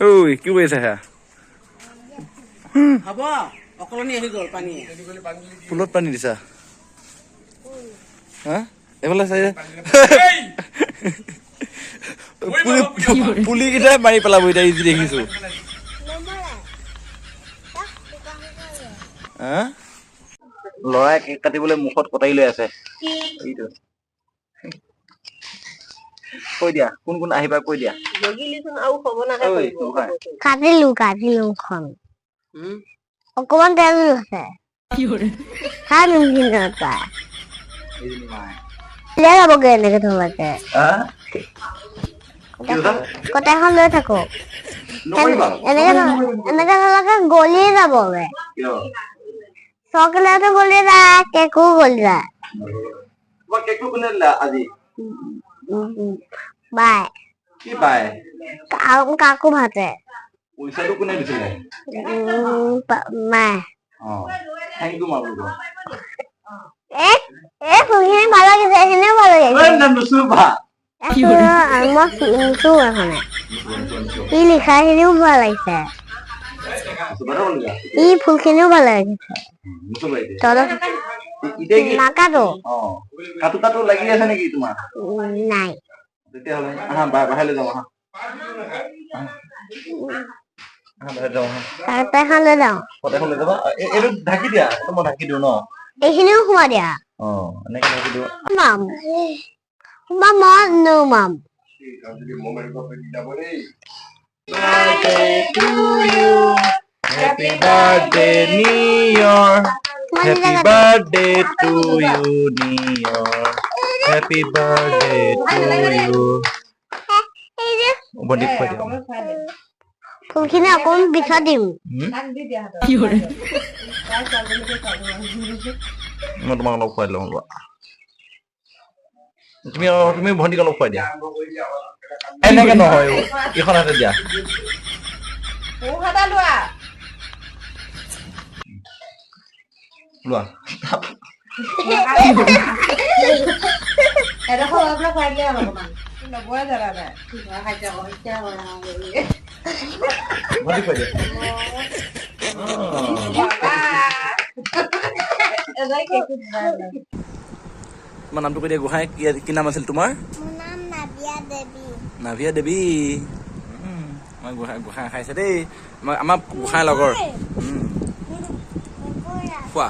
ঐ কি কৰি আছে হা হ'ব অকলনি আহি গ'ল পানী ফুলত পানী দিছা হা এইফালে চাই পুলি কেইটাই মাৰি পেলাব এতিয়া ইজি দেখিছো ল'ৰাই কেক কাটিবলৈ মুখত কটাৰি লৈ আছে এইটো কৈ দিয়া কোন কোন আহিবা কৈ দিয়া কাটিলো খন অকমান তেল আছে খাই নিমখিনি তাই লৈ যাবগে এনেকে থবাকে কটাইখন লৈ থাকো এনেকে থবাকে গলি যাবগে চকলেটো গলি যায় কেকো গলি যায় কেকটো কোনে দিলা আজি বাই কি বাই কাকু ভাতে পইচাটো কোনে দিছিলে মায়ে থেংক ইউ মাবুল ফুলখিনি ভাল লাগিছে এইখিনিও ভাল লাগিছে ই লিখা খিনিও ভাল লাগিছে ই ফুলখিনিও ভাল লাগিছে নাকাটো কাটো লাগি আছে নেকি তোমাৰ নাই তেতিয়াহ'লে আহা বাহিৰলৈ যাওঁ আহা এখন লৈ যাওঁ লৈ যাবা এইটো ঢাকি দিয়া মই ঢাকি দিওঁ ন এইখিনিও সোমাই দিয়া এনেকে ঢাকি দিওঁ মাম মই নোমাম Happy birthday, Neor. Happy birthday to you, Neor. Happy birthday to you. Body for you. ফুলখিনি অকণ পিছত দিম মই তোমাক অলপ খুৱাই লওঁ তুমি ভণ্টিক অলপ খুৱাই দিয়া এনেকে নহয় এইখন হাতে দিয়া লোৱা ভণ্টি খুৱাই দিয়া তোমাৰ নামটো কৈ দিয়া গোহাঁই কি নাম আছিল তোমাৰ নাভিয়া দেৱী মই গোহাঁই খাইছে দেই আমাৰ গোহাঁই লগৰ খোৱা